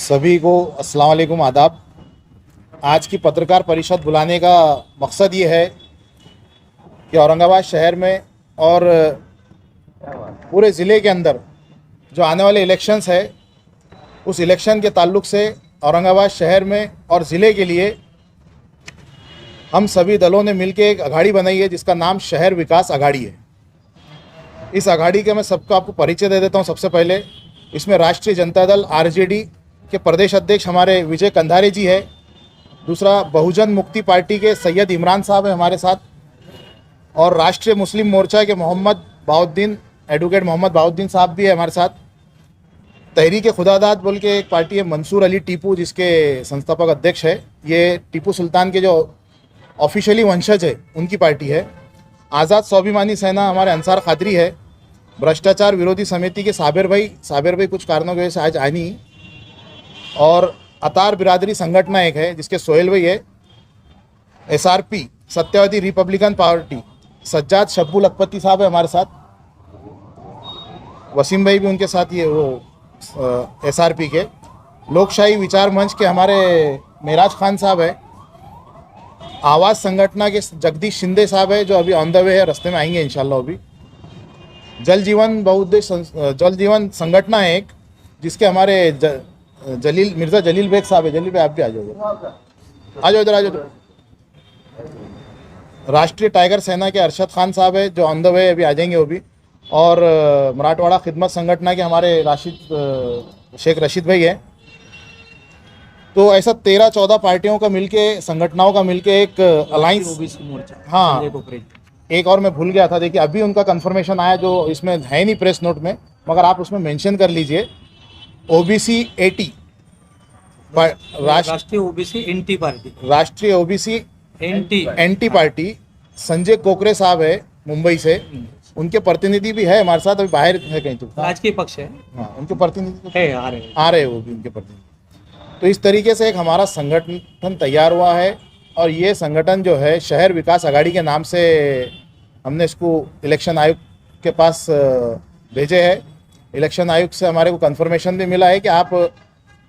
सभी को अस्सलाम वालेकुम, आदाब। आज की पत्रकार परिषद बुलाने का मकसद ये है कि औरंगाबाद शहर में और पूरे ज़िले के अंदर जो आने वाले इलेक्शंस है, उस इलेक्शन के ताल्लुक़ से औरंगाबाद शहर में और ज़िले के लिए हम सभी दलों ने मिलकर एक अघाड़ी बनाई है जिसका नाम शहर विकास अघाड़ी है। इस अघाड़ी के मैं सबको आपको परिचय दे देता हूँ। सबसे पहले इसमें राष्ट्रीय जनता दल आरजेडी के प्रदेश अध्यक्ष हमारे विजय कंधारे जी है। दूसरा, बहुजन मुक्ति पार्टी के सैयद इमरान साहब है हमारे साथ, और राष्ट्रीय मुस्लिम मोर्चा के एडवोकेट मोहम्मद बाउद्दीन साहब भी है हमारे साथ। तहरीक खुदादाद बोल के एक पार्टी है, मंसूर अली टीपू जिसके संस्थापक अध्यक्ष है। ये टीपू सुल्तान के जो ऑफिशियली वंशज है उनकी पार्टी है। आज़ाद स्वाभिमानी सेना हमारे अंसार खादरी है। भ्रष्टाचार विरोधी समिति के साबिर भाई कुछ कारणों की वजह से आज आए नहीं। और अतार बिरादरी संगठन एक है जिसके सोहेल भाई है। SRP सत्यवादी रिपब्लिकन पार्टी, सज्जाद शब्बू लखपति साहब है हमारे साथ। वसीम भाई भी उनके साथ, ये वो SRP के। लोकशाही विचार मंच के हमारे मेराज खान साहब है। आवाज़ संगठन के जगदीश शिंदे साहब है जो अभी ऑन द वे है, रास्ते में आएंगे इंशाल्लाह। अभी जल जीवन संगठन है एक जिसके हमारे मिर्ज़ा जलील बेग साहब है। जलील भाई आप भी आ जाओ इधर आ जाओ। राष्ट्रीय टाइगर सेना के अरशद खान साहब है जो ऑन द वे अभी आ जाएंगे वो भी। और मराठवाड़ा खिदमत संगठन के हमारे शेख रशीद भाई है। तो ऐसा 13-14 पार्टियों का मिलके, संगठनों का मिलके एक अलायंस। हाँ, एक और मैं भूल गया था, देखिए अभी उनका कंफर्मेशन आया जो इसमें है नहीं प्रेस नोट में, मगर आप उसमें मेंशन कर लीजिए। OBC 80 राष्ट्रीय OBC एंटी पार्टी, राष्ट्रीय OBC एंटी पार्टी संजय कोकरे साहब है मुंबई से। उनके प्रतिनिधि भी है हमारे साथ, अभी बाहर है कहीं। तो राजकीय पक्ष है। हाँ, उनके प्रतिनिधि है, आ रहे वो भी उनके प्रतिनिधि। तो इस तरीके से एक हमारा संगठन तैयार हुआ है। और ये संगठन जो है शहर विकास अघाड़ी के नाम से हमने इसको इलेक्शन आयोग के पास भेजे है। इलेक्शन आयोग से हमारे को कंफर्मेशन भी मिला है कि आप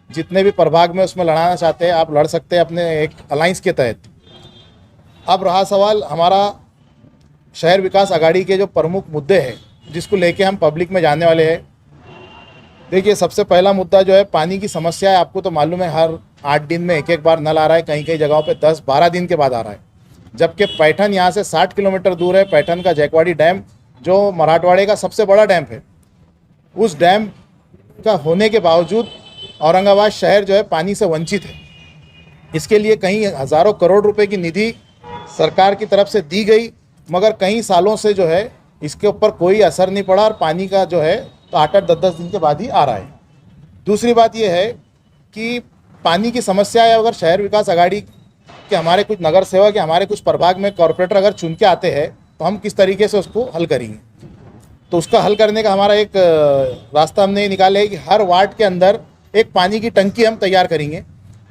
जितने भी प्रभाग में उसमें लड़ाना चाहते हैं आप लड़ सकते हैं अपने एक अलायंस के तहत। अब रहा सवाल हमारा शहर विकास अघाड़ी के जो प्रमुख मुद्दे हैं जिसको लेके हम पब्लिक में जाने वाले हैं। देखिए, सबसे पहला मुद्दा जो है पानी की समस्या है। आपको तो मालूम है हर 8 दिन में एक बार नल आ रहा है, कहीं कहीं जगहों पे 10-12 दिन के बाद आ रहा है। जबकि पैठन यहाँ से 60 किलोमीटर दूर है। पैठन का जैकवाड़ी डैम जो मराठवाड़े का सबसे बड़ा डैम है, उस डैम का होने के बावजूद औरंगाबाद शहर जो है पानी से वंचित है। इसके लिए कहीं हज़ारों करोड़ रुपए की निधि सरकार की तरफ से दी गई, मगर कई सालों से जो है इसके ऊपर कोई असर नहीं पड़ा और पानी का जो है तो 8-10 दिन के बाद ही आ रहा है। दूसरी बात यह है कि पानी की समस्या है। अगर शहर विकास अघाड़ी के हमारे कुछ नगर सेवक या हमारे कुछ प्रभाग में कॉरपोरेटर अगर चुन के आते हैं तो हम किस तरीके से उसको हल करेंगे। तो उसका हल करने का हमारा एक रास्ता हमने ये निकाला है कि हर वार्ड के अंदर एक पानी की टंकी हम तैयार करेंगे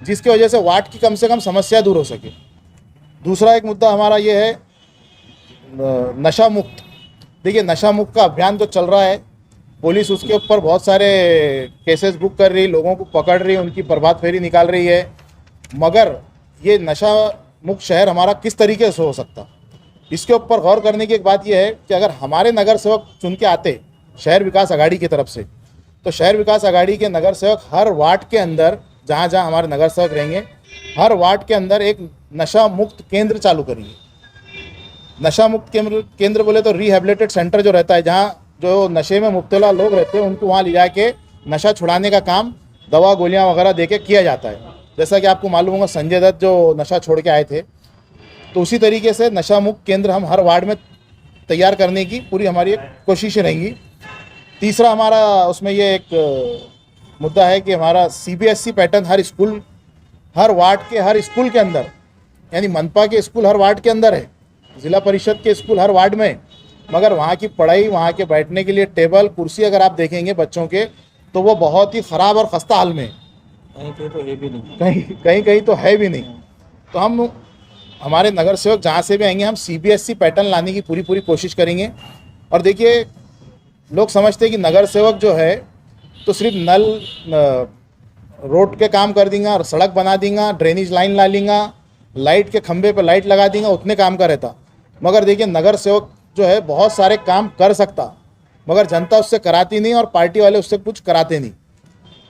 जिसकी वजह से वार्ड की कम से कम समस्या दूर हो सके। दूसरा एक मुद्दा हमारा ये है नशा मुक्त। देखिए, नशा मुक्त का अभियान तो चल रहा है। पुलिस उसके ऊपर बहुत सारे केसेस बुक कर रही, लोगों को पकड़ रही, उनकी प्रभात फेरी निकाल रही है। मगर ये नशा मुक्त शहर हमारा किस तरीके से हो सकता, इसके ऊपर गौर करने की एक बात यह है कि अगर हमारे नगर सेवक चुन के आते शहर विकास अघाड़ी की तरफ से, तो शहर विकास अघाड़ी के नगर सेवक हर वार्ड के अंदर, जहाँ जहाँ हमारे नगर सेवक रहेंगे, हर वार्ड के अंदर एक नशा मुक्त केंद्र चालू करेंगे। नशा मुक्त केंद्र बोले तो रिहेबिलिटेड सेंटर जो रहता है, जहाँ जो नशे में मुब्तला लोग रहते हैं उनको वहाँ ले जाके नशा छुड़ाने का काम दवा गोलियाँ वगैरह दे के किया जाता है। जैसा कि आपको मालूम होगा संजय दत्त जो नशा छोड़ के आए थे, तो उसी तरीके से नशा मुक्त केंद्र हम हर वार्ड में तैयार करने की पूरी हमारी कोशिशें रहेंगी। तीसरा हमारा उसमें ये एक मुद्दा है कि हमारा CBSE पैटर्न हर वार्ड के हर स्कूल के अंदर, यानी मनपा के स्कूल हर वार्ड के अंदर है, ज़िला परिषद के स्कूल हर वार्ड में, मगर वहाँ की पढ़ाई, वहाँ के बैठने के लिए टेबल कुर्सी अगर आप देखेंगे बच्चों के, तो वो बहुत ही ख़राब और खस्ता हाल में, कहीं तो है भी नहीं, कहीं तो है भी नहीं। तो हम हमारे नगर सेवक जहाँ से भी आएंगे हम CBSE पैटर्न लाने की पूरी कोशिश करेंगे। और देखिए, लोग समझते हैं कि नगर सेवक जो है तो सिर्फ रोड के काम कर देंगे, सड़क बना देंगे, ड्रेनेज लाइन ला लेंगे, लाइट के खंभे पे लाइट लगा देंगे, उतने काम का रहता। मगर देखिए नगर सेवक जो है बहुत सारे काम कर सकता, मगर जनता उससे कराती नहीं और पार्टी वाले उससे कुछ कराते नहीं।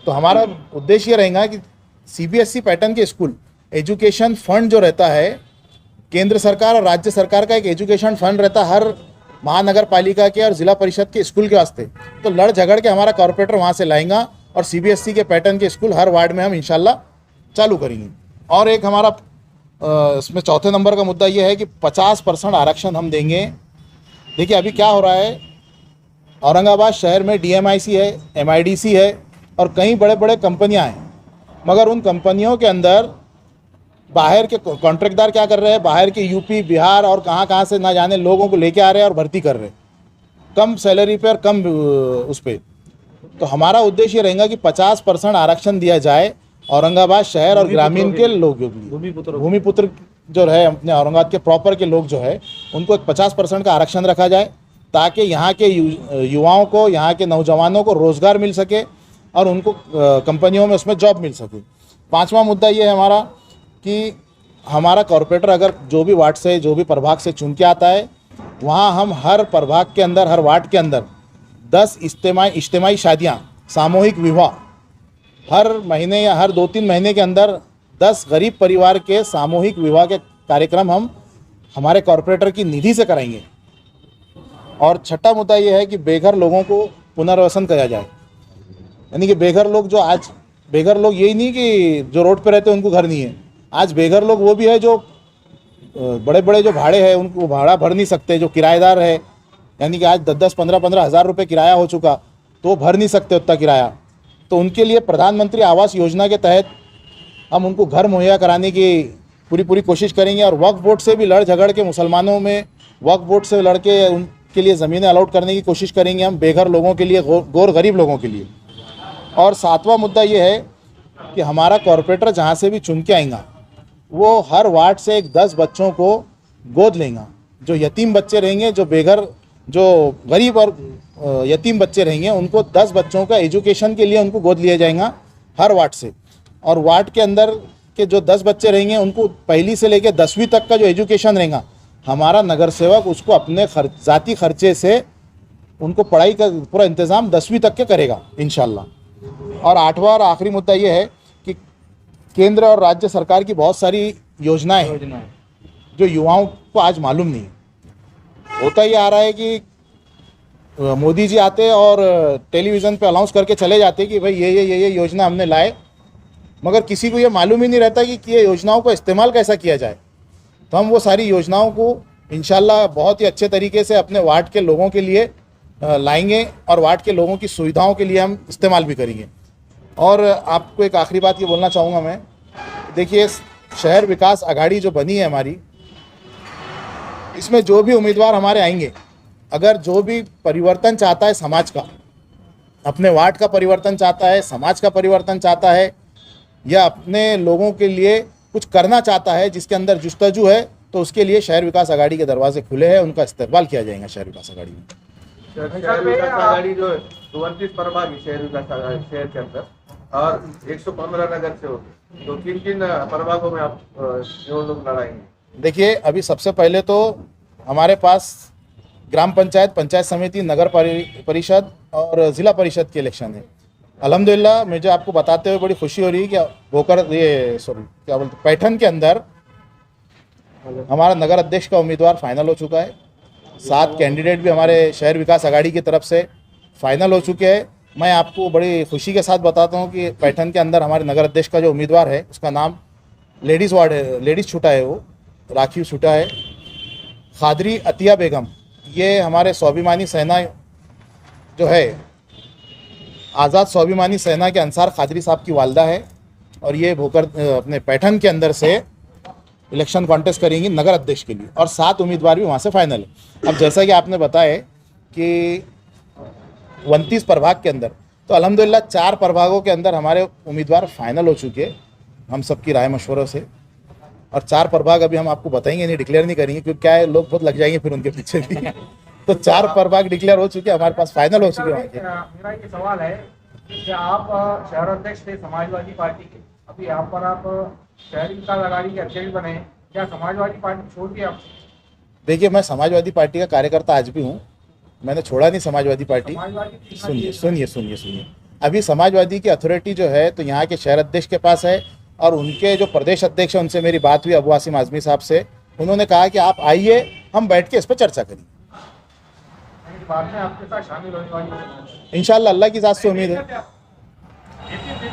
तो हमारा उद्देश्य ये रहेगा कि सीबीएसई पैटर्न के स्कूल एजुकेशन फंड जो रहता है, केंद्र सरकार और राज्य सरकार का एक एजुकेशन फंड रहता है हर महानगर पालिका के और ज़िला परिषद के स्कूल के वास्ते। तो लड़ झगड़ के हमारा कॉरपोरेटर वहाँ से लाएंगा और सीबीएसई के पैटर्न के स्कूल हर वार्ड में हम इंशाल्लाह चालू करेंगे। और एक हमारा इसमें चौथे नंबर का मुद्दा ये है कि 50% आरक्षण हम देंगे। देखिए अभी क्या हो रहा है, औरंगाबाद शहर में डीएमआईसी है, एमआईडीसी है और कई बड़े बड़े कंपनियां हैं, मगर उन कंपनियों के अंदर बाहर के कॉन्ट्रैक्टदार क्या कर रहे हैं, बाहर के यूपी बिहार और कहाँ से ना जाने लोगों को लेके आ रहे हैं और भर्ती कर रहे हैं कम सैलरी पे और कम उस पर। तो हमारा उद्देश्य रहेगा कि 50% आरक्षण दिया जाए औरंगाबाद शहर और ग्रामीण के लोगों के लिए। भूमिपुत्र जो है अपने औरंगाबाद के प्रॉपर के लोग जो है उनको एक 50% का आरक्षण रखा जाए, ताकि यहाँ के युवाओं को, यहाँ के नौजवानों को रोज़गार मिल सके और उनको कंपनियों में उसमें जॉब मिल सके। पांचवा मुद्दा ये है हमारा कि हमारा कॉरपोरेटर अगर जो भी वार्ड से, जो भी प्रभाग से चुन के आता है, वहाँ हम हर प्रभाग के अंदर, हर वार्ड के अंदर 10 इज्तिमाई शादियाँ, सामूहिक विवाह हर महीने या हर 2-3 महीने के अंदर 10 गरीब परिवार के सामूहिक विवाह के कार्यक्रम हम हमारे कॉरपोरेटर की निधि से कराएंगे। और छठा मुद्दा ये है कि बेघर लोगों को पुनर्वसन किया जाए, यानी कि बेघर लोग जो आज बेघर लोग यही नहीं कि जो रोड पे रहते हैं उनको घर नहीं है, आज बेघर लोग वो भी है जो बड़े बड़े जो भाड़े हैं उनको भाड़ा भर नहीं सकते, जो किराएदार है, यानी कि आज 10-15 हज़ार रुपये किराया हो चुका तो वो भर नहीं सकते उतना किराया। तो उनके लिए प्रधानमंत्री आवास योजना के तहत हम उनको घर मुहैया कराने की पूरी कोशिश करेंगे। और वक्फ बोर्ड से भी लड़ झगड़ के मुसलमानों में वक्फ बोर्ड से लड़ के उनके लिए ज़मीनें अलॉट करने की कोशिश करेंगे हम बेघर लोगों के लिए, गौर गरीब लोगों के लिए। और सातवां मुद्दा ये है कि हमारा कॉरपोरेटर जहाँ से भी चुन के आएगा वो हर वार्ड से एक 10 बच्चों को गोद लेगा। जो यतीम बच्चे रहेंगे, जो बेघर, जो गरीब और यतीम बच्चे रहेंगे, उनको 10 बच्चों का एजुकेशन के लिए उनको गोद लिया जाएगा हर वार्ड से। और वार्ड के अंदर के जो 10 बच्चे रहेंगे उनको पहली से लेकर 10वीं तक का जो एजुकेशन रहेगा, हमारा नगर सेवक उसको अपने ज़ाती खर्चे से उनको पढ़ाई का पूरा इंतज़ाम 10वीं तक के करेगा इंशाल्लाह। और आठवां और आखिरी मुद्दा ये है कि केंद्र और राज्य सरकार की बहुत सारी योजनाएं हैं जो युवाओं को आज मालूम नहीं है। होता ये आ रहा है कि मोदी जी आते और टेलीविज़न पे अनाउंस करके चले जाते कि भाई ये योजना हमने लाए, मगर किसी को ये मालूम ही नहीं रहता कि ये योजनाओं को इस्तेमाल कैसा किया जाए। तो हम वो सारी योजनाओं को इंशाल्लाह बहुत ही अच्छे तरीके से अपने वार्ड के लोगों के लिए लाएंगे और वार्ड के लोगों की सुविधाओं के लिए हम इस्तेमाल भी करेंगे। और आपको एक आखिरी बात ये बोलना चाहूँगा मैं, देखिए शहर विकास आघाड़ी जो बनी है हमारी, इसमें जो भी उम्मीदवार हमारे आएंगे, अगर जो भी परिवर्तन चाहता है समाज का, अपने वार्ड का परिवर्तन चाहता है, समाज का परिवर्तन चाहता है, या अपने लोगों के लिए कुछ करना चाहता है जिसके अंदर जुस्तजू है, तो उसके लिए शहर विकास आघाड़ी के दरवाजे खुले हैं, उनका इस्तेमाल किया जाएगा शहर विकास आघाड़ी में। शहर विकास आघाड़ी जो 29 प्रभाग है शहर विकास आघाड़ी शहर के अंदर और 115 नगर से होते, तो किन प्रभागों में आप लोग लड़ाएंगे? देखिए अभी सबसे पहले तो हमारे पास ग्राम पंचायत, पंचायत समिति, नगर परिषद और ज़िला परिषद के इलेक्शन है। अल्हम्दुलिल्लाह मुझे आपको बताते हुए बड़ी खुशी हो रही है कि पैठन के अंदर हमारा नगर अध्यक्ष का उम्मीदवार फाइनल हो चुका है। 7 कैंडिडेट भी हमारे शहर विकास आघाड़ी की तरफ से फाइनल हो चुके हैं। मैं आपको बड़ी खुशी के साथ बताता हूं कि पैठन के अंदर हमारे नगर अध्यक्ष का जो उम्मीदवार है उसका नाम लेडीज़ वार्ड है, लेडीज़ छुटा है, वो राखी छुटा है, खादरी अतिया बेगम। ये हमारे स्वाभिमानी सेना जो है, आज़ाद स्वाभिमानी सेना के अंसार खादरी साहब की वालदा है और ये भोकर अपने पैठन के अंदर से इलेक्शन कॉन्टेस्ट करेंगी नगर अध्यक्ष के लिए। और 7 उम्मीदवार भी वहाँ से फाइनल है। अब जैसा कि आपने बताया कि 29 प्रभाग के अंदर, तो अल्हम्दुलिल्लाह 4 प्रभागों के अंदर हमारे उम्मीदवार फाइनल हो चुके हैं हम सबकी राय मशवरों से। और 4 प्रभाग अभी हम आपको बताएंगे नहीं, डिक्लेयर नहीं करेंगे, क्योंकि क्या है लोग बहुत लग जाएंगे फिर उनके पीछे भी। तो 4 प्रभाग डिक्लेयर हो चुके हैं, हमारे पास फाइनल हो चुके हैं। मेरा एक सवाल है जैसे आप शहर अध्यक्ष थे समाजवादी पार्टी के, अभी यहाँ पर आप शहरी विकास आघाड़ी के अध्यक्ष बने हैं, क्या समाजवादी पार्टी छोड़ दी आप? देखिए, मैं समाजवादी पार्टी का कार्यकर्ता आज भी हूँ, मैंने छोड़ा नहीं समाजवादी पार्टी। समाजवादी सुनिए सुनिए सुनिए सुनिए, अभी समाजवादी की अथॉरिटी जो है तो यहाँ के शहर अध्यक्ष के पास है, और उनके जो प्रदेश अध्यक्ष हैं उनसे मेरी बात हुई अबू आसिम आजमी साहब से, उन्होंने कहा कि आप आइए, हम बैठ के इस पर चर्चा करेंगे। बाद में आपके साथ शामिल होने वाली है। इंशाल्लाह अल्लाह की ज़ात से उम्मीद है।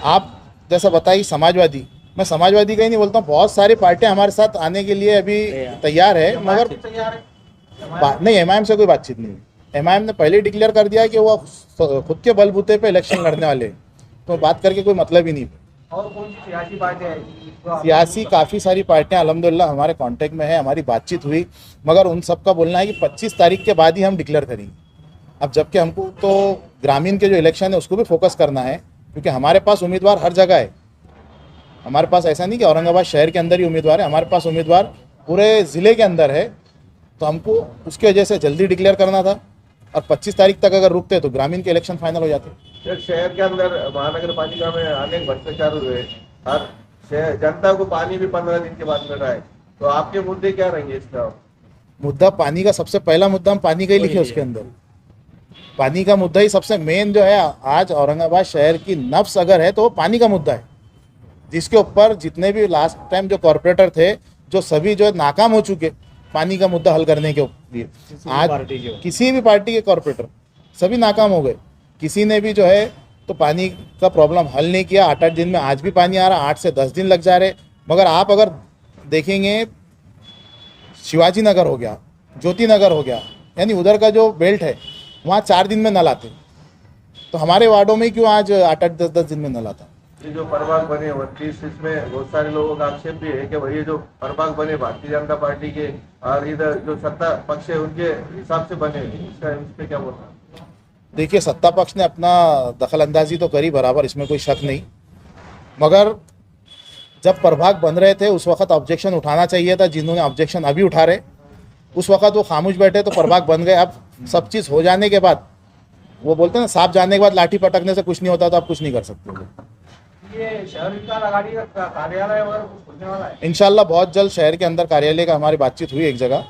आप जैसा बताइए समाजवादी, मैं समाजवादी का ही नहीं बोलता हूँ, बहुत सारी पार्टियां हमारे साथ आने के लिए अभी तैयार है, मगर तैयार है नहीं, एमआईएम से कोई बातचीत नहीं। एमआईएम ने पहले डिक्लेयर कर दिया कि वो खुद के बलबूते पे इलेक्शन लड़ने वाले हैं, तो बात करके कोई मतलब ही नहीं। और कौन सी सियासी पार्टियां हैं? सियासी काफ़ी सारी पार्टियां अल्हम्दुलिल्लाह हमारे कांटेक्ट में है, हमारी बातचीत हुई, मगर उन सब का बोलना है कि 25 तारीख के बाद ही हम डिक्लेयर करेंगे। अब जबकि हमको तो ग्रामीण के जो इलेक्शन है उसको भी फोकस करना है, क्योंकि हमारे पास उम्मीदवार हर जगह है। हमारे पास ऐसा नहीं कि औरंगाबाद शहर के अंदर ही उम्मीदवार है, हमारे पास उम्मीदवार पूरे ज़िले के अंदर है, तो हमको उसकी वजह से जल्दी डिक्लेयर करना था, और 25 तारीख तक अगर रुकते तो ग्रामीण के इलेक्शन फाइनल हो जाते। शहर के अंदर महानगर पालिका में अनेक भ्रष्टाचार हुए, हर शहर जनता को पानी भी 15 दिन के बाद मिल रहा है, तो आपके मुद्दे क्या रहेंगे इसका? मुद्दा पानी का, सबसे पहला मुद्दा हम पानी का ही लिखे उसके अंदर। पानी का मुद्दा ही सबसे मेन जो है, आज औरंगाबाद शहर की नब्ज अगर है तो वो पानी का मुद्दा है, जिसके ऊपर जितने भी लास्ट टाइम जो कॉरपोरेटर थे जो सभी जो है नाकाम हो चुके पानी का मुद्दा हल करने के लिए। आज किसी भी पार्टी के कॉरपोरेटर सभी नाकाम हो गए, किसी ने भी जो है तो पानी का प्रॉब्लम हल नहीं किया। 8-8 दिन में आज भी पानी आ रहा, 8 से 10 दिन लग जा रहे। मगर आप अगर देखेंगे, शिवाजी नगर हो गया, ज्योति नगर हो गया, यानी उधर का जो बेल्ट है वहाँ 4 दिन में नल आते, तो हमारे वार्डों में क्यों आज 8-8, 10-10 दिन में नल आता? ये जो प्रभाग बने 29, इसमें बहुत सारे लोगों का आक्षेप भी है कि भाई ये जो प्रभाग बने भारतीय जनता पार्टी के और इधर जो सत्ता पक्ष है उनके हिसाब से बने, इसका इस पे क्या बोलना? देखिए, सत्ता पक्ष ने अपना दखल अंदाजी तो करी बराबर, इसमें कोई शक नहीं, मगर जब प्रभाग बन रहे थे उस वक्त ऑब्जेक्शन उठाना चाहिए था। जिन्होंने ऑब्जेक्शन अभी उठा रहे, उस वक्त वो खामोश बैठे तो प्रभाग बन गए। अब सब चीज़ हो जाने के बाद, वो बोलते हैं ना, सांप जाने के बाद लाठी पटकने से कुछ नहीं होता, तो आप कुछ नहीं कर सकते। ये शहर विकास आघाड़ी का कार्यालय वगैरह कुछ खुलने वाला है? इंशाल्लाह बहुत जल्द शहर के अंदर कार्यालय का हमारी बातचीत हुई एक जगह,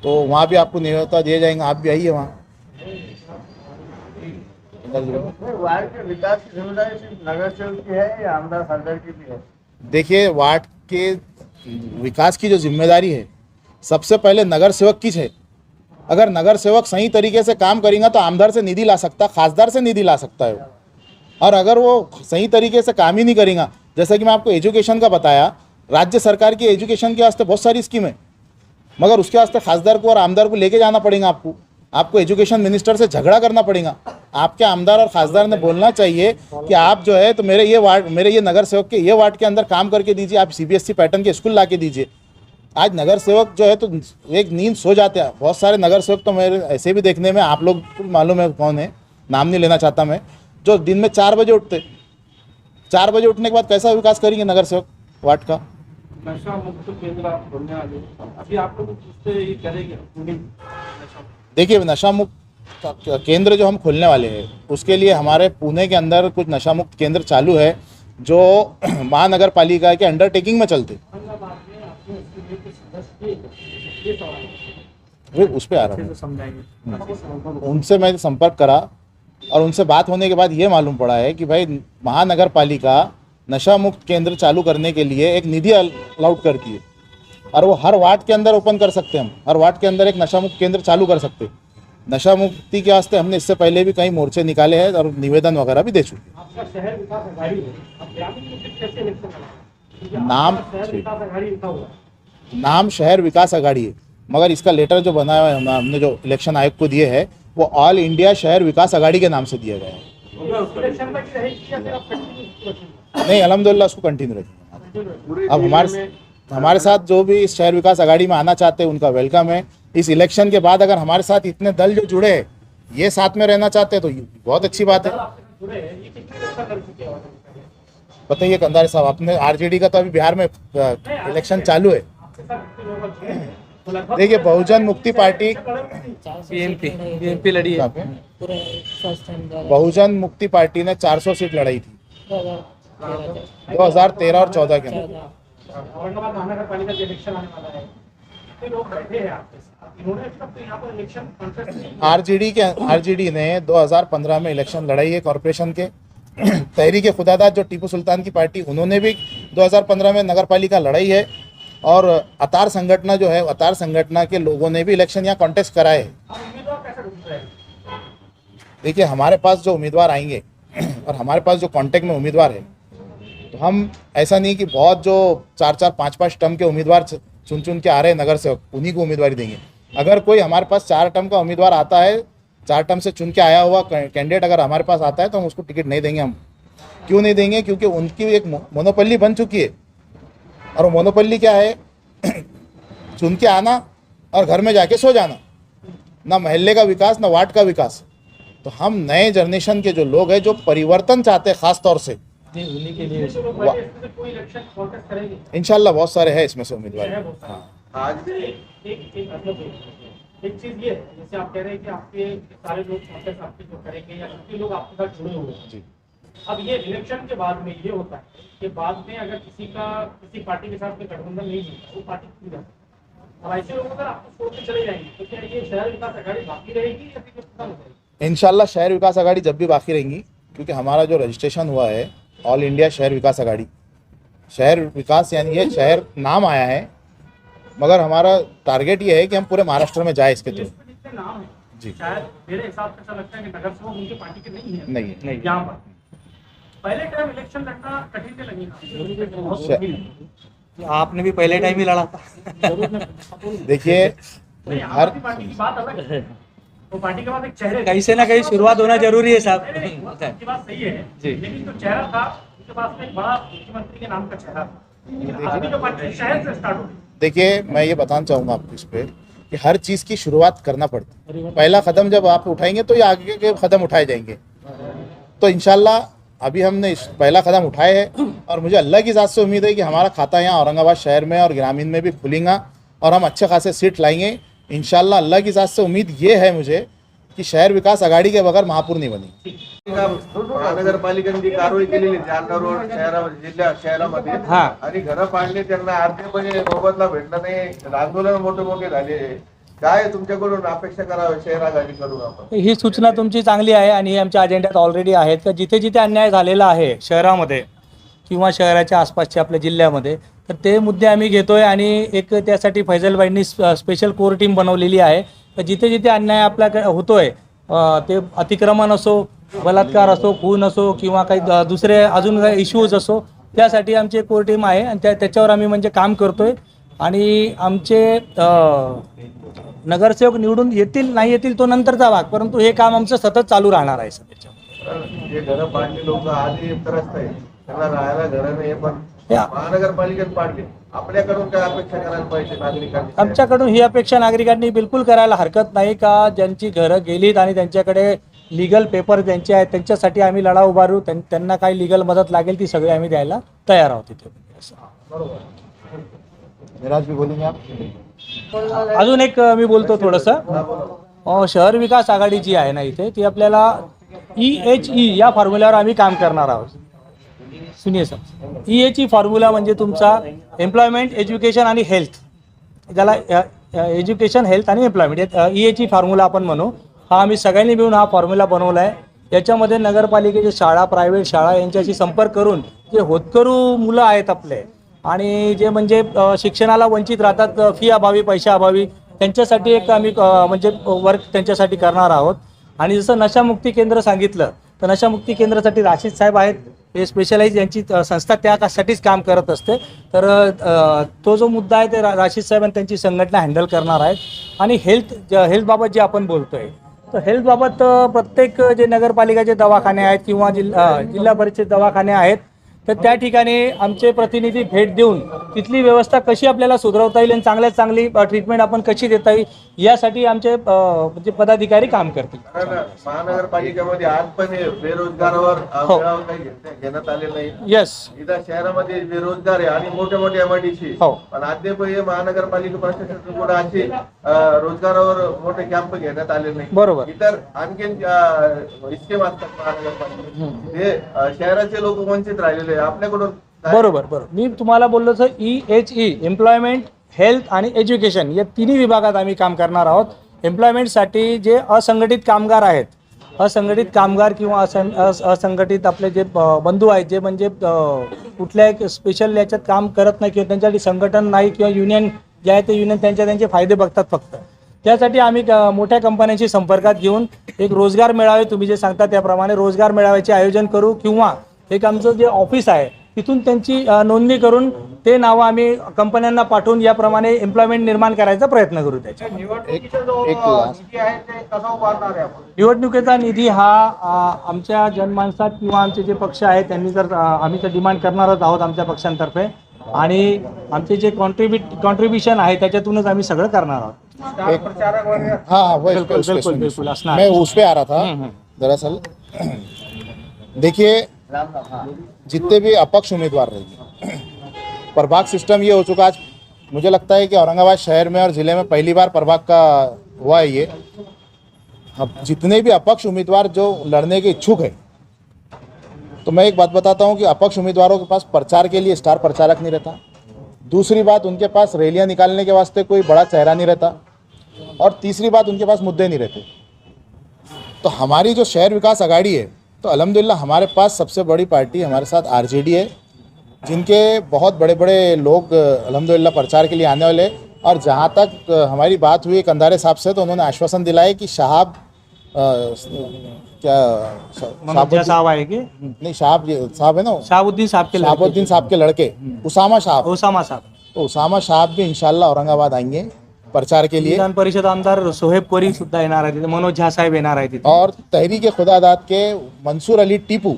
तो वहाँ भी आपको न्योता दिए जाएंगे, आप भी आइए वहाँ। वार्ड के विकास की जिम्मेदारी सिर्फ नगर सेवक की है या आमदार सरकार की भी है? देखिए, वार्ड के विकास की जो जिम्मेदारी है सबसे पहले नगर सेवक की है। अगर नगर सेवक सही तरीके से काम करेगा तो आमदार से निधि ला सकता, खासदार से निधि ला सकता है। और अगर वो सही तरीके से काम ही नहीं करेगा, जैसा कि मैं आपको एजुकेशन का बताया, राज्य सरकार की एजुकेशन के वास्ते बहुत सारी स्कीम है, मगर उसके वास्ते खासदार को और आमदार को लेके जाना पड़ेगा। आपको एजुकेशन मिनिस्टर से झगड़ा करना पड़ेगा। आपके आमदार और खासदार ने बोलना चाहिए कि आप जो है तो मेरे ये नगर सेवक के ये वार्ड के अंदर काम करके दीजिए, आप CBSE पैटर्न के स्कूल ला के दीजिए। आज नगर सेवक जो है तो एक नींद सो जाते हैं। बहुत सारे नगर सेवक तो मेरे ऐसे भी देखने में, आप लोग को मालूम है कौन है, नाम नहीं लेना चाहता मैं, जो दिन में 4 बजे उठते। 4 बजे उठने के बाद कैसा विकास करेंगे नगर सेवक वार्ड का? नशा मुक्त केंद्र आप खोलने वाले, अभी आप लोग उससे ये करेंगे? देखिए, नशा मुक्त केंद्र जो हम खोलने वाले हैं उसके लिए हमारे पुणे के अंदर कुछ नशा मुक्त केंद्र चालू है जो महानगर पालिका के अंडरटेकिंग में चलते। उस पर आ रहा हूँ, उनसे मैं संपर्क करा और उनसे बात होने के बाद ये मालूम पड़ा है कि भाई महानगर पालिका नशा मुक्त केंद्र चालू करने के लिए एक निधि अलाउट करती है, और वो हर वार्ड के अंदर ओपन कर सकते हैं। हम हर वार्ड के अंदर एक नशा मुक्त केंद्र चालू कर सकते हैं। नशा मुक्ति के वास्ते हमने इससे पहले भी कई मोर्चे निकाले हैं और निवेदन वगैरह भी दे चुके हैं। आपका शहर विकास आघाड़ी है, अब ग्रामीण में कैसे इलेक्शन लड़ा? नाम शहर विकास आघाड़ी लिखा हुआ है, नाम शहर विकास आघाड़ी है, मगर इसका लेटर जो बना हुआ है हमने जो इलेक्शन आयोग को दिए है वो ऑल इंडिया शहर विकास आघाड़ी के नाम से दिया गया है। इलेक्शन में ही रहेगी या फिर आप कंटिन्यू रखेंगे? नहीं, अल्हम्दुलिल्लाह उसको कंटिन्यू रखेंगे। अब हमारे साथ जो भी इस शहर विकास आघाड़ी में आना चाहते हैं उनका वेलकम है। इस इलेक्शन के बाद अगर हमारे साथ इतने दल जो जुड़े हैं ये साथ में रहना चाहते हैं तो बहुत अच्छी बात है। बताइए कंधारी साहब, आपने RJD का तो अभी बिहार में इलेक्शन चालू है। देखिए, बहुजन मुक्ति पार्टी बीएमपी लड़ी है, पूरे फर्स्ट टाइम बहुजन मुक्ति पार्टी ने 400 सीट लड़ाई थी 2013 और 14 के अंदर। औरंगाबाद महानगर पालिका के इलेक्शन आने वाला है, कितने लोग बैठे हैं आपके साथ, इन्होंने अब तक तो यहाँ पर इलेक्शन कॉन्टेस्ट नहीं आरजेडी ने 2015 में इलेक्शन लड़ाई है कॉरपोरेशन के। तहरीक खुदादाद जो टीपू सुल्तान की पार्टी, उन्होंने भी 2015 में नगर पालिका लड़ाई है। और अतार संगठन जो है, अतार संगठन के लोगों ने भी इलेक्शन यहाँ कॉन्टेस्ट कराए है। अब उम्मीदवार कैसे ढूंढ रहे हैं? देखिए, हमारे पास जो उम्मीदवार आएंगे और हमारे पास जो कांटेक्ट में उम्मीदवार है, तो हम ऐसा नहीं कि बहुत जो 4-4, 5-5 टर्म के उम्मीदवार चुन के आ रहे हैं नगर से, उन्हीं को उम्मीदवारी देंगे। अगर कोई हमारे पास 4 टर्म का उम्मीदवार आता है, 4 टर्म से चुन के आया हुआ कैंडिडेट अगर हमारे पास आता है, तो हम उसको टिकट नहीं देंगे। हम क्यों नहीं देंगे? क्योंकि उनकी एक मोनोपल्ली बन चुकी है। और वो मोनोपल्ली क्या है? चुन के आना और घर में जाके सो जाना, ना मोहल्ले का विकास, ना वार्ड का विकास। तो हम नए जनरेशन के जो लोग हैं, जो परिवर्तन चाहते हैं, खास तौर से उन्हीं के लिए तो लोग बैठे हैं, इसमें से कोई इलेक्शन कॉन्टेस्ट करेंगे? इंशाल्लाह बहुत सारे हैं इसमें से उम्मीदवार। है बहुत सारे। हाँ, आज एक चीज ये है, जैसे आप कह रहे हैं कि आपके सारे लोग कॉन्टेस्ट आपके जो करेंगे या कितने लोग आपके साथ जुड़े हुए हैं। जी। अब ये इलेक्शन के बाद में ये होता है कि बाद में अगर किसी पार्टी के साथ में गठबंधन नहीं मिलता, वो पार्टी टूट जाती है। अब ऐसे लोग अगर आपको छोड़ के चले जाएंगे, तो क्या ये शहर विकास अघाड़ी बाकी रहेगी या फिर खत्म हो जाएगी? इंशाल्लाह शहर विकास आघाड़ी जब भी बाकी रहेंगी, क्योंकि हमारा जो रजिस्ट्रेशन हुआ है ऑल इंडिया शहर विकास आघाड़ी, शहर विकास यानी ये शहर नाम आया है, मगर हमारा टारगेट ये है कि हम पूरे महाराष्ट्र में जाए इसके थ्रू। लिस्ट में जितने नाम हैं, जी। शायद मेरे हिसाब से ऐसा लगता है कि नगर सेवक उनकी पार्टी के नहीं है। नहीं यहाँ पर पहले टाइम इलेक्शन लड़ना कठिन नहीं लगेगा, बहुत शा- मुश्किल है। आपने भी पहले टाइम ही लड़ा था। देखिए, नहीं, आम हर आदमी पार्टी की बात अलग है, वो पार्टी के बाद एक चेहरे कहीं से ना कहीं शुरुआत होना जरूरी है साहब। नहीं, नहीं, आपकी बात सही है, जी। लेकिन जो चेहरा था उसके पास में एक बड़ा मुख्यमंत्री के नाम का चेहरा था, लेकिन अभी जो पार्टी शहर से स्टार्ट हुई। देखिए, मैं ये बताना चाहूँगा आपको इस पे कि हर चीज़ की शुरुआत करना पड़ती है। पहला कदम जब आप उठाएंगे तो ये आगे के कदम उठाए जाएंगे। तो इंशाल्लाह अभी हमने इस पहला कदम उठाए हैं और मुझे अल्लाह की ज़ात से उम्मीद है कि हमारा खाता यहाँ औरंगाबाद शहर में और ग्रामीण में भी खुलेगा और हम अच्छे खासे सीट लाएंगे इंशाल्लाह। अल्लाह की ज़ात से उम्मीद ये है मुझे की शहर विकास आघाडी के बगैर महापूर नहीं बनी। महानगरपालिकेने कारवाई केलेली जालना रोड शहरामध्ये हा. आणि घरं पाडली, त्यांना अर्धे म्हणजे मोबदला भेटला नाही, आंदोलन मोठे मोठे झाले। काय तुमच्याकडून अपेक्षा करावी शहर आघाडीकडून आपण? ही सूचना तुमची चांगली आहे आणि ही आमच्या अजेंड्यात ऑलरेडी आहेत का जिथे जिथे अन्याय झालेला आहे शहरामध्ये किंवा शहराच्या आसपासच्या आपल्या जिल्ह्यामध्ये, तर ते मुद्दे आम्ही घेतोय आणि एक त्यासाठी फैजलबाईंनी स्पेशल कोर टीम बनवलेली आहे। तर जिथे जिथे अन्याय आपल्याकडे होतोय, ते अतिक्रमण असो, बलात्कार असो, खून असो किंवा काही दुसरे अजून काही इश्यूज असो, त्यासाठी आमची एक कोर टीम आहे आणि त्याच्यावर आम्ही म्हणजे काम करतोय। आणि आमचे नगरसेवक निवडून येतील नाही येतील तो नंतरचा भाग, परंतु हे काम आमचं सतत चालू राहणार आहे सध्याच्या। जे घरं पाडली लोक आधी त्रस्त आहे, त्यांना राहायला घरं नाही, पण या. महानगरपालिकेत पाडली। आपल्याकडून काय अपेक्षा करायला पाहिजे नागरिकांनी? आमच्याकडून ही अपेक्षा नागरिकांनी बिलकुल करायला हरकत नाही का ज्यांची घरं गेलीत आणि त्यांच्याकडे लीगल पेपर ज्यांचे आहेत त्यांच्यासाठी आम्ही लढा उभारू, त्यांना काही लीगल मदत लागेल ती सगळी आम्ही द्यायला तयार आहोत तिथे। मिराज भी बोलेंगे आप? अजून एक मी बोलतो थोडंसं, शहर विकास आघाडी जी आहे ना इथे, ती आपल्याला EHE या फॉर्म्युल्यावर आम्ही काम करणार आहोत। सुनिये सर, EHE फॉर्म्युला म्हणजे तुमचा एम्प्लॉयमेंट, एज्युकेशन आणि हेल्थ, ज्याला एज्युकेशन, हेल्थ आणि एम्प्लॉयमेंट EHE फॉर्म्युला आपण म्हणू। हा आम्ही सगळ्यांनी मिळून हा फॉर्म्युला बनवला आहे। याच्यामध्ये नगरपालिकेच्या शाळा, प्रायव्हेट शाळा यांच्याशी संपर्क करून जे होतकरू मुलं आहेत आपले आणि जे म्हणजे शिक्षणाला वंचित राहतात फी अभावी, पैशा अभावी, त्यांच्यासाठी एक आम्ही म्हणजे वर्क त्यांच्यासाठी करणार आहोत। आणि जसं नशामुक्ती केंद्र सांगितलं, तर नशामुक्ती केंद्रासाठी राशीद साहेब आहेत, हे स्पेशलाइज यांची संस्था त्यासाठीच काम करत असते। तर तो जो मुद्दा आहे ते राशीद साहेब आणि त्यांची संघटना हँडल करणार आहेत। आणि हेल्थबाबत जे आपण बोलतोय, तर हेल्थबाबत प्रत्येक जे नगरपालिकेचे दवाखाने आहेत किंवा जिल्हा परिषद दवाखाने आहेत, तर त्या ठिकाणी आमचे प्रतिनिधी भेट देऊन तिथली व्यवस्था कशी आपल्याला सुधारवता येईल आणि चांगल्यात चांगली ट्रीटमेंट आपण कशी देता येईल यासाठी आमचे म्हणजे पदाधिकारी काम करतील. कारण महानगरपालिकेमध्ये आज पण हे बेरोजगारावर हो. मेळावा काही घेण्यात आले नाही. येस. इथं शहरामध्ये बेरोजगार आहे आणि मोठ्या मोठ्या MIDC हो. पण अद्याप हे महानगरपालिका प्रशासनाकडून अशी रोजगारावर मोठे कॅम्प घेण्यात आले नाही. बरोबर. इतर आणखीन स्कीम असतात महानगरपालिका हे शहराचे लोक वंचित राहिलेले आहे. आपल्याकडून बरोबर. मी तुम्हाला बोललो तर EHE एम्प्लॉयमेंट, हेल्थ आणि एज्युकेशन या तिन्ही विभागात आम्ही काम करणार आहोत. एम्प्लॉयमेंटसाठी जे असंघटित कामगार आहेत, असंघटित कामगार किंवा असंघटित आपले जे बंधू आहेत जे म्हणजे कुठल्या एक स्पेशल याच्यात काम करत नाही किंवा त्यांच्यासाठी संघटन नाही किंवा युनियन जे आहे ते युनियन त्यांचे फायदे बघतात फक्त, त्यासाठी आम्ही मोठ्या कंपन्यांशी संपर्कात घेऊन एक रोजगार मेळावे तुम्ही जे सांगता त्याप्रमाणे रोजगार मेळाव्याचे आयोजन करू किंवा एक आमचं जे ऑफिस आहे तिथून त्यांची नोंदणी करून ते नावं आम्ही कंपन्यांना पाठवून याप्रमाणे एम्प्लॉयमेंट निर्माण करायचा प्रयत्न करू. त्याच्या निवडणुकीचा निधी हा आमच्या जनमानसात किंवा आमचे जे पक्ष आहेत त्यांनी जर आम्ही तर डिमांड करणारच आहोत आमच्या पक्षांतर्फे आणि आमचे जे कॉन्ट्रीब्युशन आहे त्याच्यातूनच आम्ही सगळं करणार आहोत. हाँ वो बिल्कुल, उस पे बिल्कुल, सुनिए। बिल्कुल, असना मैं है। उस पे आ रहा था दरअसल। देखिए जितने भी अपक्ष उम्मीदवार रहेंगे, प्रभाग सिस्टम ये हो चुका आज मुझे लगता है कि औरंगाबाद शहर में और ज़िले में पहली बार प्रभाग का हुआ है ये। अब जितने भी अपक्ष उम्मीदवार जो लड़ने के इच्छुक है, तो मैं एक बात बताता हूँ कि अपक्ष उम्मीदवारों के पास प्रचार के लिए स्टार प्रचारक नहीं रहता। दूसरी बात, उनके पास रैलियाँ निकालने के वास्ते कोई बड़ा चेहरा नहीं रहता। और तीसरी बात, उनके पास मुद्दे नहीं रहते। तो हमारी जो शहर विकास आघाड़ी है, तो अल्हम्दुलिल्लाह हमारे पास सबसे बड़ी पार्टी हमारे साथ RJD है, जिनके बहुत बड़े बड़े लोग अल्हम्दुलिल्लाह प्रचार के लिए आने वाले। और जहाँ तक हमारी बात हुई कंधारे साहब से, तो उन्होंने आश्वासन दिलाया कि साहब साहब आएंगे, नहीं साहब है ना, शहाबुद्दीन साहब के लड़के उसामा साहब, तो उसामा साहब भी इंशाल्लाह औरंगाबाद आएंगे प्रचार के लिए। विधान परिषद आमदार सोहेब कोरी सुद्धा येणार आहे तिथे, मनोज झा साहेब येणार आहे तिथे। और तहरीक खुदादाद के मंसूर अली टीपू,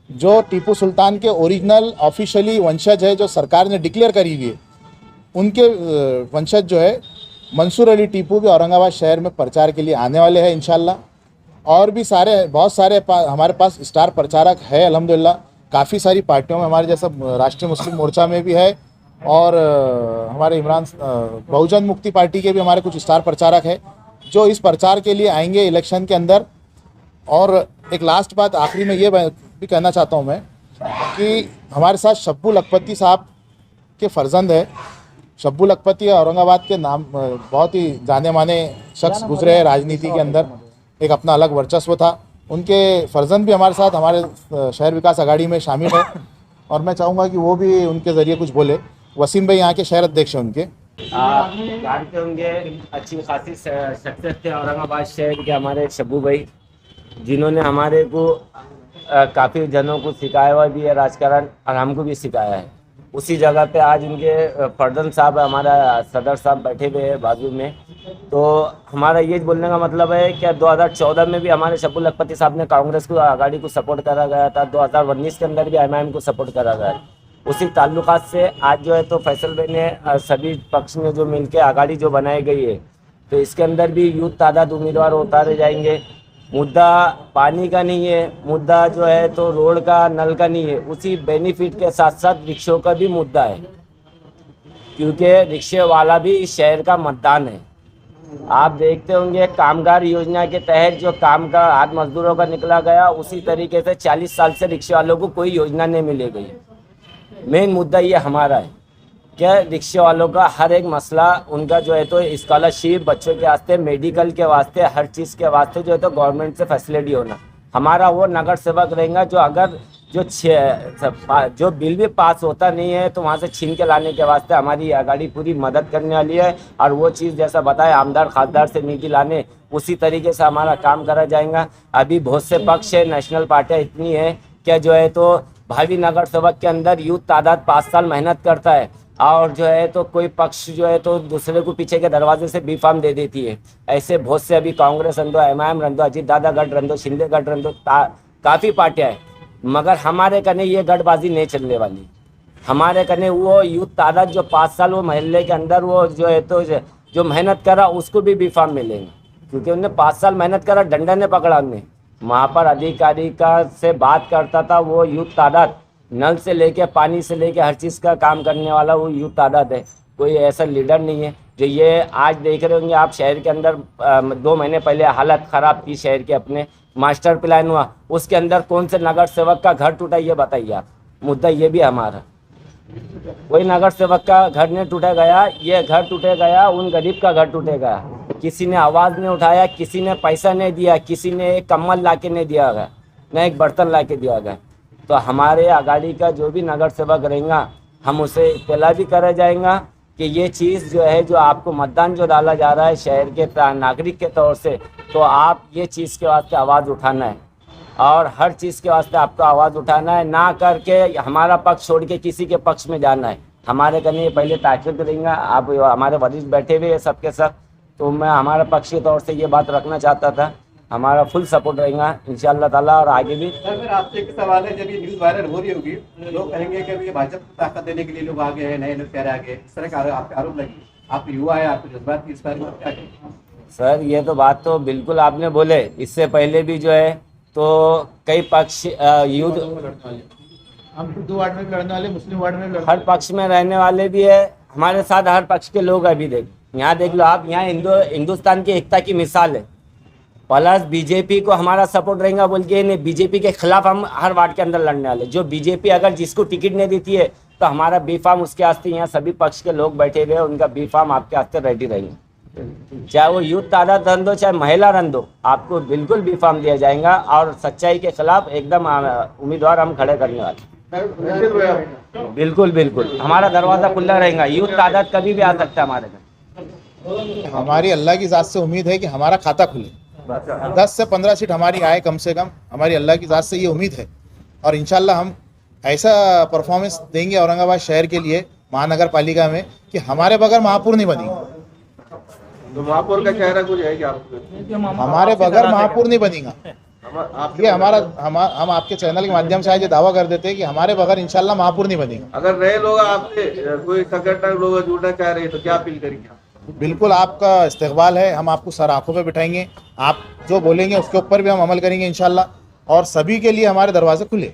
जो टीपू सुल्तान के ओरिजिनल ऑफिशियली वंशज है, जो सरकार ने डिक्लेयर करी हुई है, उनके वंशज जो है मंसूर अली टीपू भी औरंगाबाद शहर में प्रचार के लिए आने वाले हैं इंशाल्लाह। और भी बहुत सारे हमारे पास स्टार प्रचारक है अल्हम्दुलिल्लाह। काफ़ी सारी पार्टियों में, हमारे जैसा राष्ट्रीय मुस्लिम मोर्चा में भी है और हमारे इमरान बहुजन मुक्ति पार्टी के भी हमारे कुछ स्टार प्रचारक है जो इस प्रचार के लिए आएंगे इलेक्शन के अंदर। और एक लास्ट बात आखिरी में ये भी कहना चाहता हूँ मैं कि हमारे साथ शब्बू लखपति साहब के फर्जंद है। शब्बू लखपति औरंगाबाद के नाम बहुत ही जाने माने शख्स गुजरे हैं राजनीति के अंदर, एक अपना अलग वर्चस्व था। उनके फर्जंद भी हमारे साथ हमारे शहर विकास आघाड़ी में शामिल है और मैं चाहूँगा कि वो भी उनके ज़रिए कुछ बोले। वसीम भाई यहाँ के शहर अध्यक्ष हैं उनके। आप जानते होंगे अच्छी खासी शख्सियत थे औरंगाबाद शहर के हमारे शब्बू भाई, जिन्होंने हमारे को काफ़ी जनों को सिखाया हुआ भी है राजकारण और हमको भी सिखाया है। उसी जगह पे आज उनके फर्जंद साहब हमारा सदर साहब बैठे हुए हैं बाजू में। तो हमारा ये बोलने का मतलब है कि 2014 में भी हमारे शब्बू लखपति साहब ने कांग्रेस को आघाड़ी को सपोर्ट करा गया था, 2019 के अंदर भी MIM को सपोर्ट करा गया। उसी ताल्लुकात से आज जो है तो फैसल भाई ने सभी पक्ष में जो मिलकर आघाड़ी जो बनाई गई है, तो इसके अंदर भी यूथ तादाद उम्मीदवार उतारे जाएंगे। मुद्दा पानी का नहीं है, मुद्दा जो है तो रोड का, नल का नहीं है, उसी बेनिफिट के साथ साथ रिक्शों का भी मुद्दा है, क्योंकि रिक्शे वाला भी इस शहर का मतदान है। आप देखते होंगे कामगार योजना के तहत जो काम का हाथ मजदूरों का निकला गया, उसी तरीके से 40 साल से रिक्शे वालों को कोई योजना नहीं मिली गई। मेन मुद्दा ये हमारा है कि रिक्शे वालों का हर एक मसला, उनका जो है तो स्कॉलरशिप, बच्चों के वास्ते, मेडिकल के वास्ते, हर चीज़ के वास्ते जो है तो गवर्नमेंट से फैसिलिटी होना। हमारा वो नगर सेवक रहेगा जो अगर जो बिल भी पास होता नहीं है तो वहाँ से छीन के लाने के वास्ते हमारी आघाड़ी पूरी मदद करने वाली है। और वो चीज़ जैसा बताया आमदार खासदार से नीति लाने, उसी तरीके से हमारा काम करा जाएगा। अभी बहुत से पक्ष है, नेशनल पार्टियाँ इतनी है कि जो है तो भावी नगर सेवक के अंदर यूथ तादाद 5 साल मेहनत करता है और जो है तो कोई पक्ष जो है तो दूसरे को पीछे के दरवाजे से बी फार्म दे देती है। ऐसे बहुत से अभी कांग्रेस रंदो, MIM रंदो, अजीत दादा गढ़ रंदो, शिंदे गढ़ रंदो, काफ़ी पार्टियाँ हैं। मगर हमारे कने ये गठबाजी नहीं चलने वाली। हमारे कने वो यूथ तादाद जो 5 साल वो महल्ले के अंदर वो जो है तो जो मेहनत करा उसको भी बीफाम मिलेंगे, क्योंकि उन्होंने 5 साल मेहनत करा, डंडा ने पकड़ा उन्हें। वहाँ पर अधिकारी का से बात करता था, वो यूथ तादाद नल से लेके पानी से लेके हर चीज़ का काम करने वाला वो यूथ तादाद है, कोई ऐसा लीडर नहीं है। जो ये आज देख रहे होंगे आप शहर के अंदर 2 महीने पहले हालत ख़राब थी शहर के, अपने मास्टर प्लान हुआ उसके अंदर कौन से नगर सेवक का घर टूटा ये बताइए आप। मुद्दा ये भी हमारा, कोई नगर सेवक का घर नहीं टूटा गया, ये घर टूटे गया उन गरीब का घर टूटे गया। किसी ने आवाज़ नहीं उठाया, किसी ने पैसा नहीं दिया, किसी ने एक कम्बल ला के नहीं दिया गया, न एक बर्तन ला के दिया गया। तो हमारे आगाड़ी का जो भी नगर सेवक रहेगा हम उसे इत्तला भी करा जाएगा कि ये चीज़ जो है, जो आपको मतदान जो डाला जा रहा है शहर के नागरिक के तौर से, तो आप ये चीज़ के वास्ते आवाज़ उठाना है और हर चीज़ के वास्ते आपको आवाज़ उठाना है, ना करके हमारा पक्ष छोड़ के किसी के पक्ष में जाना है। हमारे करने पहले ताकीद रहेगा, आप हमारे वरिष्ठ बैठे हुए सब के सब, तो मैं हमारा पक्ष के तौर से ये बात रखना चाहता था। हमारा फुल सपोर्ट रहेगा इंशाअल्लाह ताला, और आगे भी। सर मेरा आपसे एक सवाल है, जब ये न्यूज़ वायरल हो रही होगी लोग कहेंगे कि अभी ये भाजपा को ताकत देने के लिए लोग आगे हैं, नए लोग कह रहे आगे, इस तरह का आप आरोप लगी। आप युवा है, आपको जज्बात की इस बारे में क्या कहें? सर ये तो बात तो बिल्कुल आपने बोले, इससे पहले भी जो है तो कई पक्ष युद्ध, हम हिंदू वार्ड में भी लड़ने वाले, मुस्लिम वार्ड में भी लड़ने हर पक्ष में रहने वाले भी है हमारे साथ, हर पक्ष के लोग अभी देख यहाँ देख लो आप, यहाँ हिंदुस्तान की एकता की मिसाल है। प्लस बीजेपी को हमारा सपोर्ट रहेगा बोल के नहीं, बीजेपी के खिलाफ हम हर वार्ड के अंदर लड़ने वाले। जो बीजेपी अगर जिसको टिकट नहीं देती है तो हमारा बी फार्म उसके वास्ते, यहाँ सभी पक्ष के लोग बैठे हुए हैं, उनका बी फार्म आपके वास्ते रेडी रहेंगे। चाहे वो यूथ तादाद रन दो, चाहे महिला रन दो, आपको बिल्कुल बी फार्म दिया जाएगा और सच्चाई के खिलाफ एकदम उम्मीदवार हम खड़े करने वाले। बिल्कुल बिल्कुल हमारा दरवाज़ा खुला रहेगा, यूथ तादाद कभी भी आ सकता है हमारे घर। हमारी अल्लाह की ज़ात से उम्मीद है कि हमारा खाता खुले, 10 से 15 सीट हमारी आए कम से कम, हमारी अल्लाह की ज़ात से ये उम्मीद है। और इंशाल्लाह हम ऐसा परफॉर्मेंस देंगे औरंगाबाद शहर के लिए महानगर पालिका में कि हमारे बगैर महापुर नहीं बनेगा। तो महापौर का चेहरा कुछ है क्या आपको? हमारे बगैर महापुर नहीं बनेगा। आप ये हमारा हम आपके चैनल के माध्यम से आज ये दावा कर देते हैं कि हमारे बगैर इंशाल्लाह महापुर नहीं बनेगा। अगर नए लोग आपसे कोई संगठन लोग जुड़ना चाह रहे हैं तो क्या अपील करेंगे आप? बिल्कुल आपका इस्तकबाल है, हम आपको सर आंखों पे बिठाएंगे, आप जो बोलेंगे उसके ऊपर भी हम अमल करेंगे इंशाल्लाह, और सभी के लिए हमारे दरवाजे खुले।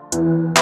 Thank you.